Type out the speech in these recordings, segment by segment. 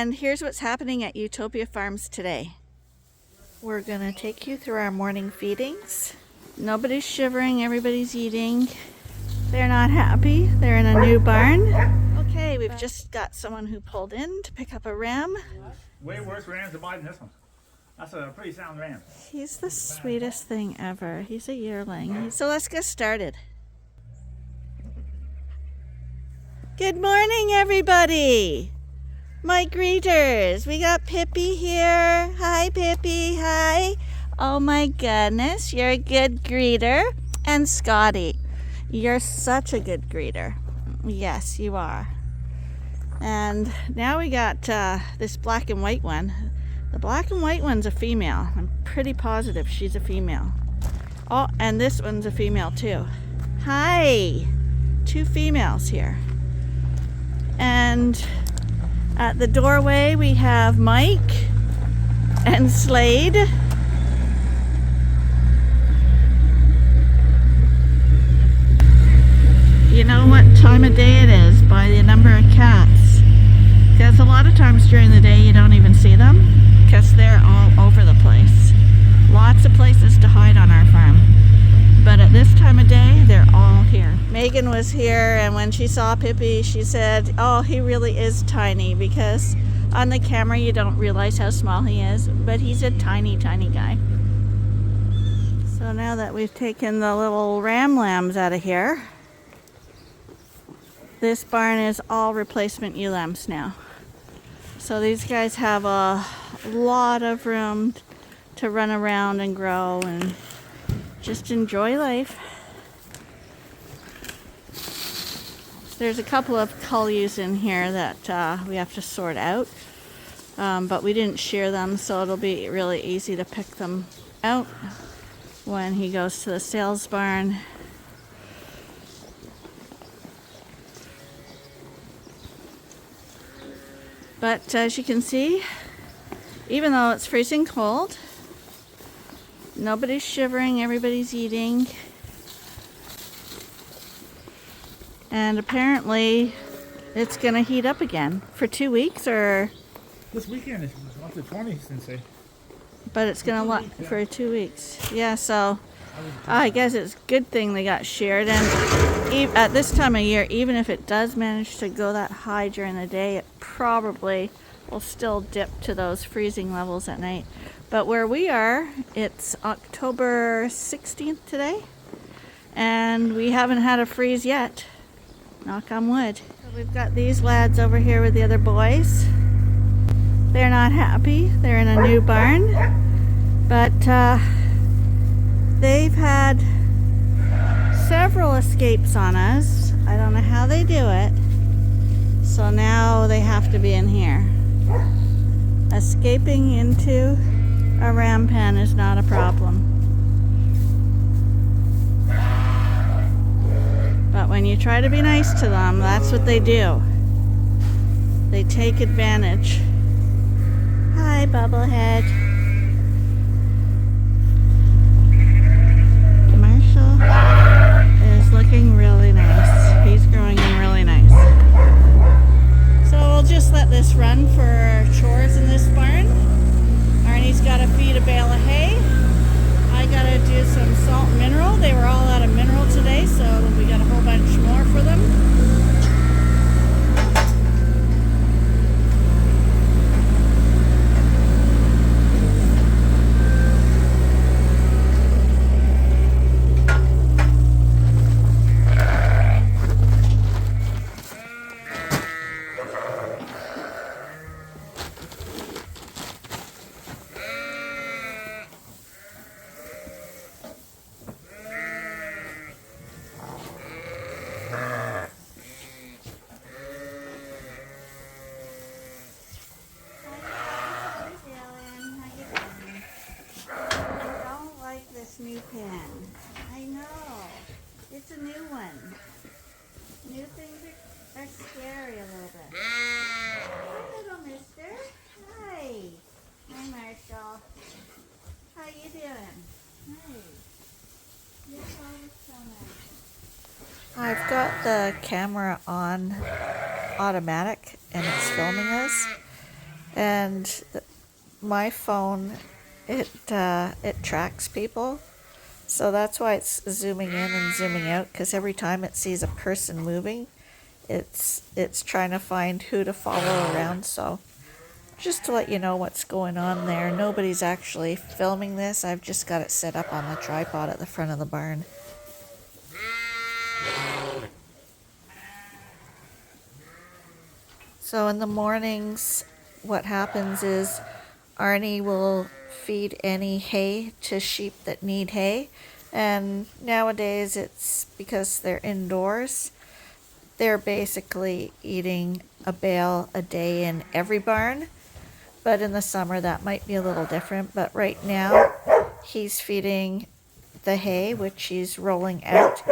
And here's what's happening at Ewetopia Farms today. We're gonna take you through our morning feedings. Nobody's shivering, everybody's eating. They're not happy, they're in a new barn. Okay, we've just got someone who pulled in to pick up a ram. Way worse rams to buy than this one. That's a pretty sound ram. He's the sweetest thing ever. He's a yearling. So let's get started. Good morning, everybody. My greeters. We got Pippi here. Hi, Pippi. Hi. Oh my goodness, you're a good greeter. And Scotty, you're such a good greeter. Yes, you are. And now we got this black and white one. The black and white one's a female. I'm pretty positive she's a female. Oh, and this one's a female too. Hi. 2 females here. And at the doorway we have Mike and Slade. You know what time of day it is by the number of cats. Because a lot of times during the day you don't even see them because they're all over the place. Lots of places to hide on our farm. But at this time of day, they're all here. Megan was here, and when she saw Pippi, she said, oh, he really is tiny, because on the camera you don't realize how small he is, but he's a tiny, tiny guy. So now that we've taken the little ram lambs out of here, this barn is all replacement ewe lambs now. So these guys have a lot of room to run around and grow and just enjoy life. There's a couple of cullies in here that we have to sort out, but we didn't shear them, so it'll be really easy to pick them out when he goes to the sales barn. But as you can see, even though it's freezing cold, nobody's shivering, everybody's eating. And apparently it's going to heat up again for 2 weeks, or... This weekend is up to 20, since they... But it's going to for 2 weeks. Yeah, so I guess it's a good thing they got sheared. And at this time of year, even if it does manage to go that high during the day, it probably will still dip to those freezing levels at night. But where we are, it's October 16th today, and we haven't had a freeze yet. Knock on wood. So we've got these lads over here with the other boys. They're not happy. They're in a new barn, but they've had several escapes on us. I don't know how they do it. So now they have to be in here. Escaping into a ram pen is not a problem. But when you try to be nice to them, that's what they do. They take advantage. Hi, Bubblehead. Marshall is looking really nice. He's growing in really nice. So we'll just let this run for chores in this barn. Arnie's got to feed a bale of hay. I got to do some salt and mineral. They were all out of mineral today, so we got a whole bunch more for them. New pen. I know. It's a new one. New things are scary a little bit. Hi, little mister. Hi. Hi, Marshall. How you doing? Hi. You're always so nice. I've got the camera on automatic and it's filming us. And my phone, it tracks people. So that's why it's zooming in and zooming out, because every time it sees a person moving, it's trying to find who to follow around. So just to let you know what's going on there, nobody's actually filming this. I've just got it set up on the tripod at the front of the barn. So in the mornings, what happens is Arnie will feed any hay to sheep that need hay. And nowadays it's because they're indoors. They're basically eating a bale a day in every barn. But in the summer that might be a little different. But right now he's feeding the hay, which he's rolling out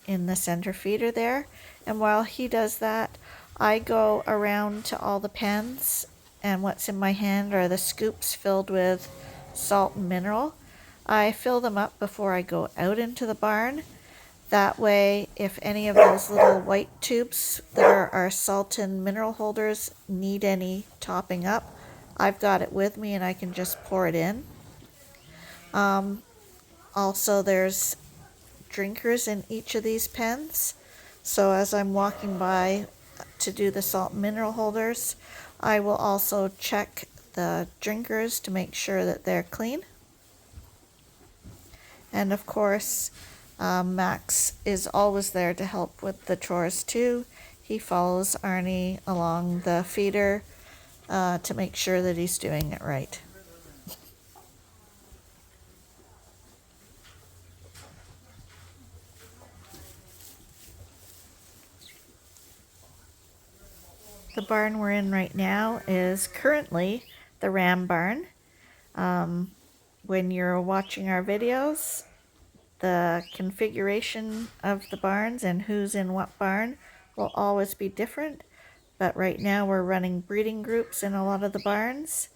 in the center feeder there. And while he does that, I go around to all the pens, and what's in my hand are the scoops filled with salt and mineral. I fill them up before I go out into the barn. That way, if any of those little white tubes that are our salt and mineral holders need any topping up, I've got it with me and I can just pour it in. Also, there's drinkers in each of these pens. So as I'm walking by to do the salt and mineral holders, I will also check the drinkers to make sure that they're clean. And of course, Max is always there to help with the chores too. He follows Arnie along the feeder to make sure that he's doing it right. The barn we're in right now is currently the ram barn. When you're watching our videos, the configuration of the barns and who's in what barn will always be different. But right now we're running breeding groups in a lot of the barns,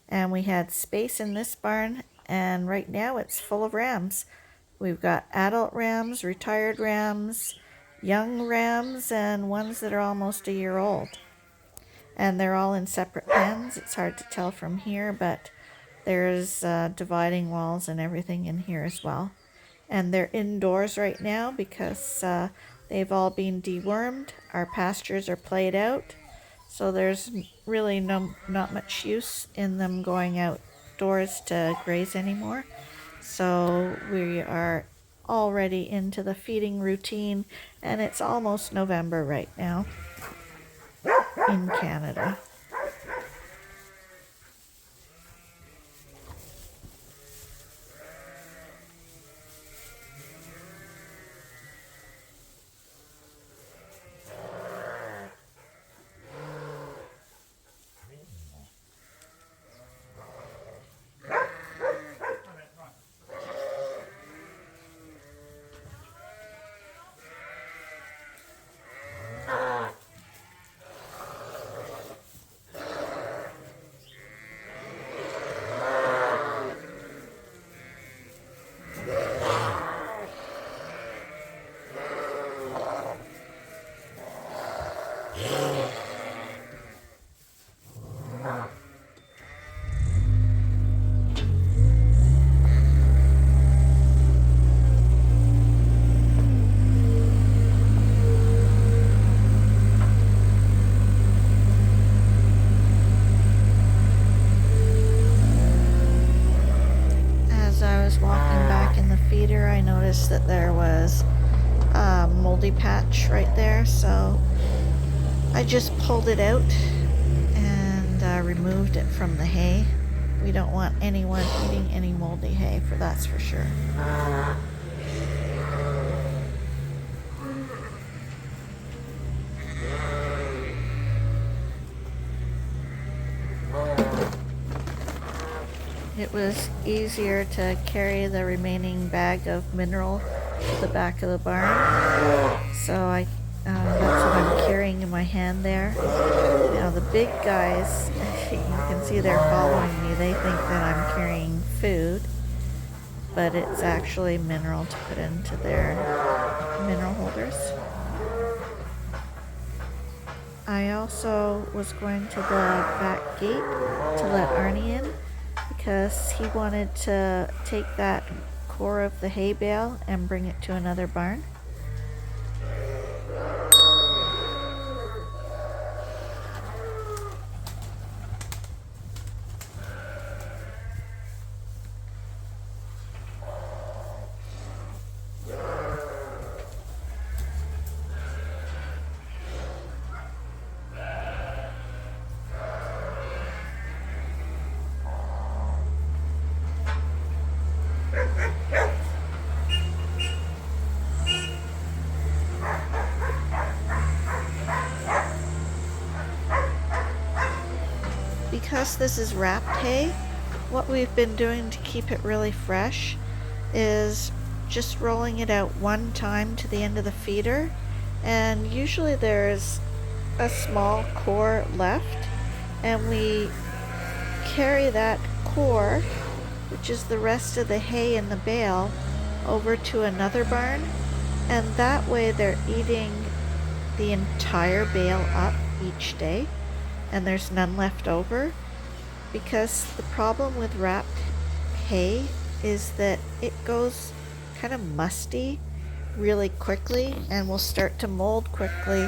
and we had space in this barn, and right now it's full of rams. We've got adult rams, retired rams, young rams, and ones that are almost a year old. And they're all in separate pens. It's hard to tell from here, but there's dividing walls and everything in here as well. And they're indoors right now because they've all been dewormed. Our pastures are played out, so there's really not much use in them going outdoors to graze anymore. So we are already into the feeding routine, and it's almost November right now in Canada. I noticed that there was a moldy patch right there, so I just pulled it out and removed it from the hay. We don't want anyone eating any moldy hay, for that's for sure. It was easier to carry the remaining bag of mineral to the back of the barn, so that's what I'm carrying in my hand there. Now the big guys, you can see they're following me. They think that I'm carrying food, but it's actually mineral to put into their mineral holders. I also was going to the back gate to let Arnie in because he wanted to take that core of the hay bale and bring it to another barn. Because this is wrapped hay, what we've been doing to keep it really fresh is just rolling it out one time to the end of the feeder, and usually there's a small core left, and we carry that core, which is the rest of the hay in the bale, over to another barn, and that way they're eating the entire bale up each day and there's none left over, because the problem with wrapped hay is that it goes kind of musty really quickly and will start to mold quickly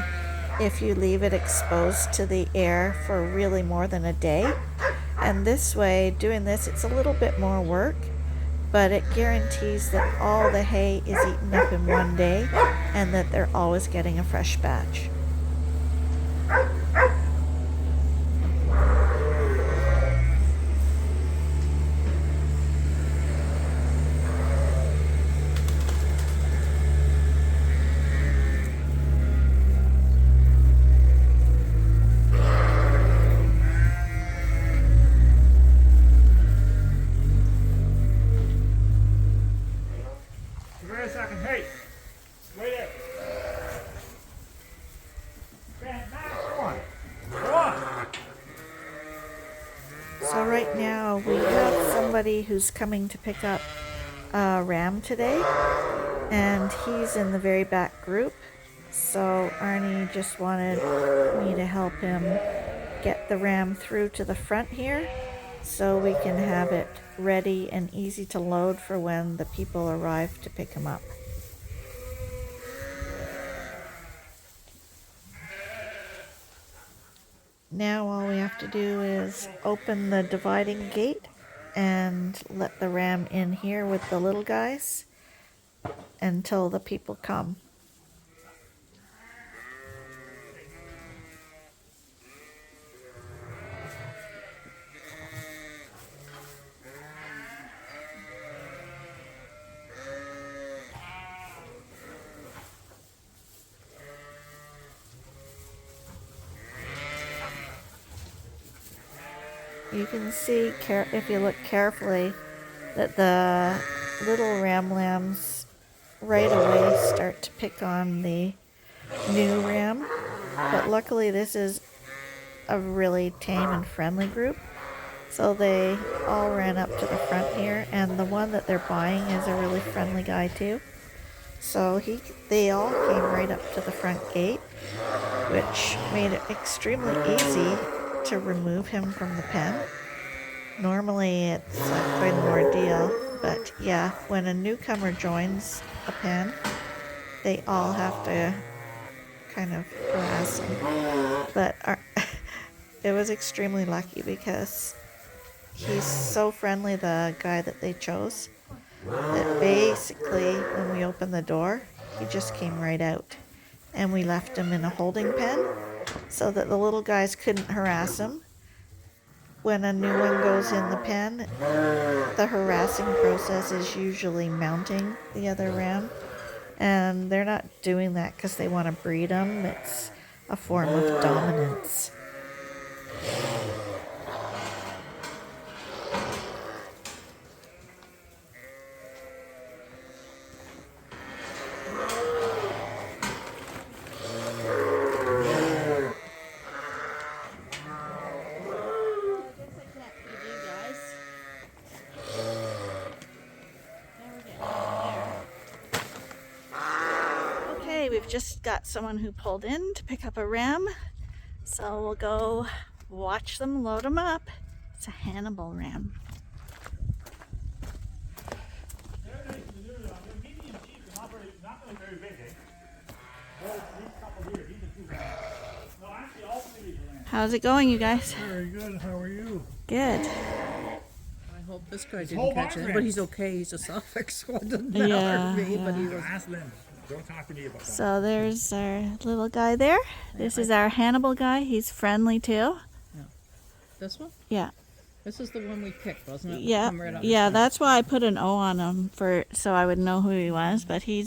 if you leave it exposed to the air for really more than a day. And this way, doing this, it's a little bit more work, but it guarantees that all the hay is eaten up in one day and that they're always getting a fresh batch. Wait a second. Hey, wait there. Grant, Max, come on. Come on. So right now we have somebody who's coming to pick up a ram today, and he's in the very back group. So Arnie just wanted me to help him get the ram through to the front here so we can have it ready and easy to load for when the people arrive to pick him up. Now all we have to do is open the dividing gate and let the ram in here with the little guys until the people come. You can see, if you look carefully, that the little ram lambs right away start to pick on the new ram. But luckily this is a really tame and friendly group. So they all ran up to the front here, and the one that they're buying is a really friendly guy too. So they all came right up to the front gate, which made it extremely easy to remove him from the pen. Normally it's quite an ordeal, but yeah, when a newcomer joins a pen, they all have to kind of harass him. But it was extremely lucky because he's so friendly, the guy that they chose, that basically when we opened the door, he just came right out. And we left him in a holding pen so that the little guys couldn't harass him. When a new one goes in the pen, the harassing process is usually mounting the other ram. And they're not doing that because they want to breed them. It's a form of dominance. We've just got someone who pulled in to pick up a ram. So we'll go watch them load them up. It's a Hannibal ram. They're medium sheep, not really very big, eh? Well, these couple here, these are 2 rams. No, actually, all 3 are rams. How's it going, you guys? Very good. How are you? Good. I hope this guy whole didn't catch barn it, but he's okay. He's a Suffolk, so it doesn't matter Yeah, to me. But he was. Ask them. Don't talk to me about that. So there's our little guy there. This is our Hannibal guy. He's friendly too. This one? Yeah. This is the one we picked, wasn't it? Yeah, Come right up yeah. front. That's why I put an O on him so I would know who he was. But he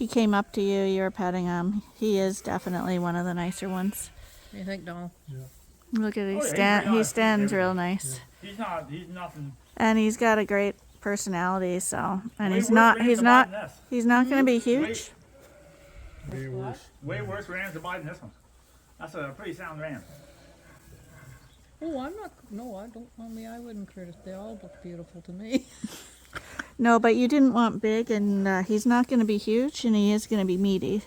came up to you. You were petting him. He is definitely one of the nicer ones. What do you think, Donald? Look at Oh, he yeah, he stands real nice, He's nothing. and he's got a great personality. So, and Way he's worse not rams than mine than this. he's not going to be huge. Way worse. Way worse rams than mine than this one. That's a pretty sound ram. Oh, I'm not. No, I don't. I wouldn't criticize. They all look beautiful to me. No, but you didn't want big, and he's not going to be huge, and he is going to be meaty.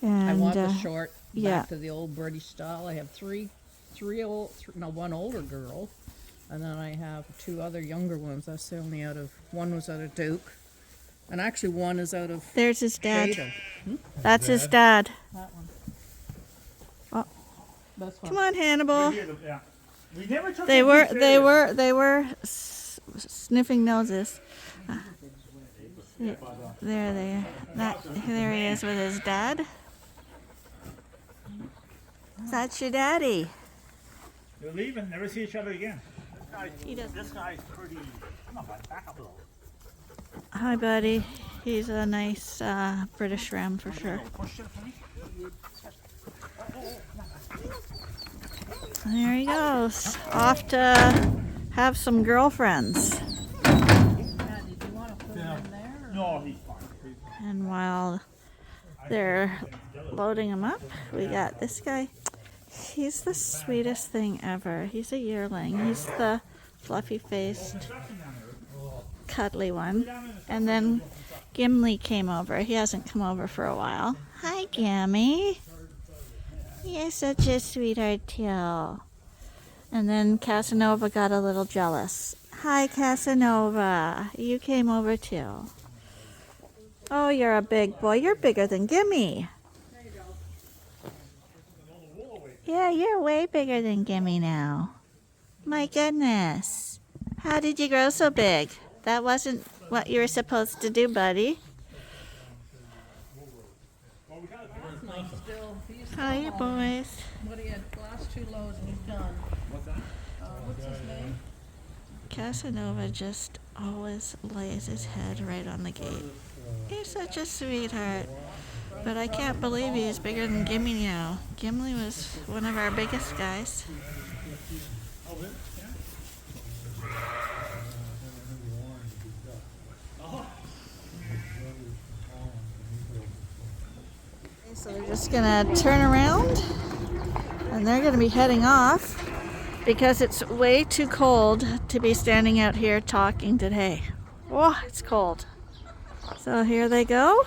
And I want the short, back yeah. to the old British style. I have one older girl, and then I have 2 other younger ones. That's the only one was out of Duke, and actually one is out of There's his dad. Shader. That's his dad. That one. Oh. This one. Come on, Hannibal. Yeah. We never took They them were too they serious. were they were sniffing noses. There he is with his dad. That's your daddy. They're leaving, never see each other again. He doesn't. This guy's pretty. Come on, bud, back up a little. Hi, buddy. He's a nice British ram for sure. Push it for me. There he goes, off to have some girlfriends. Did you want to put him in there? Or? No, he's fine. And while they're loading him up, we got this guy. He's the sweetest thing ever. He's a yearling. He's the fluffy-faced, cuddly one. And then Gimli came over. He hasn't come over for a while. Hi, Gammy. You're such a sweetheart, too. And then Casanova got a little jealous. Hi, Casanova. You came over, too. Oh, you're a big boy. You're bigger than Gimme. Yeah, you're way bigger than Gimme now. My goodness. How did you grow so big? That wasn't what you were supposed to do, buddy. Hi, boys. What he had last 2 loads and he's done. What's that? What's his name? Casanova just always lays his head right on the gate. He's such a sweetheart. But I can't believe he's bigger than Gimli now. Gimli was one of our biggest guys. So they're just gonna turn around and they're gonna be heading off because it's way too cold to be standing out here talking today. Oh, it's cold. So here they go.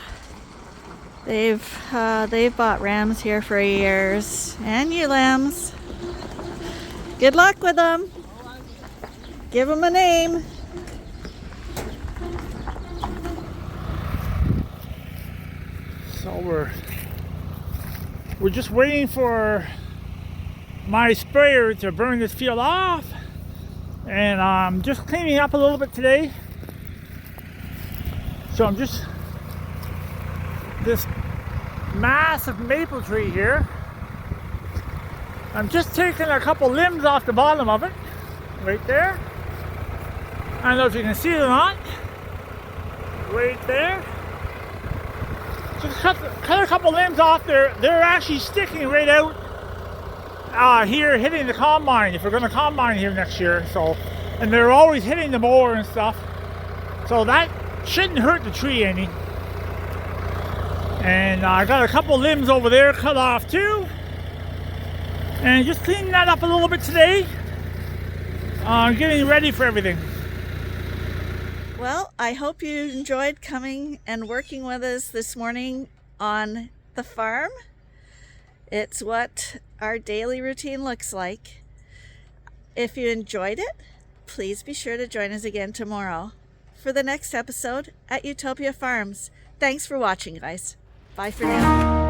They've bought rams here for years, and ewe lambs. Good luck with them. Give them a name. So we're just waiting for my sprayer to burn this field off, and I'm just cleaning up a little bit today. So I'm just this massive maple tree here. I'm just taking a couple limbs off the bottom of it, right there. I don't know if you can see it or not. Right there. Just cut a couple limbs off there. They're actually sticking right out here, hitting the combine. If we're going to combine here next year, so, and they're always hitting the mower and stuff. So that shouldn't hurt the tree any. And I got a couple limbs over there cut off too. And just cleaning that up a little bit today. Getting ready for everything. Well, I hope you enjoyed coming and working with us this morning on the farm. It's what our daily routine looks like. If you enjoyed it, please be sure to join us again tomorrow for the next episode at Ewetopia Farms. Thanks for watching, guys. Bye for now.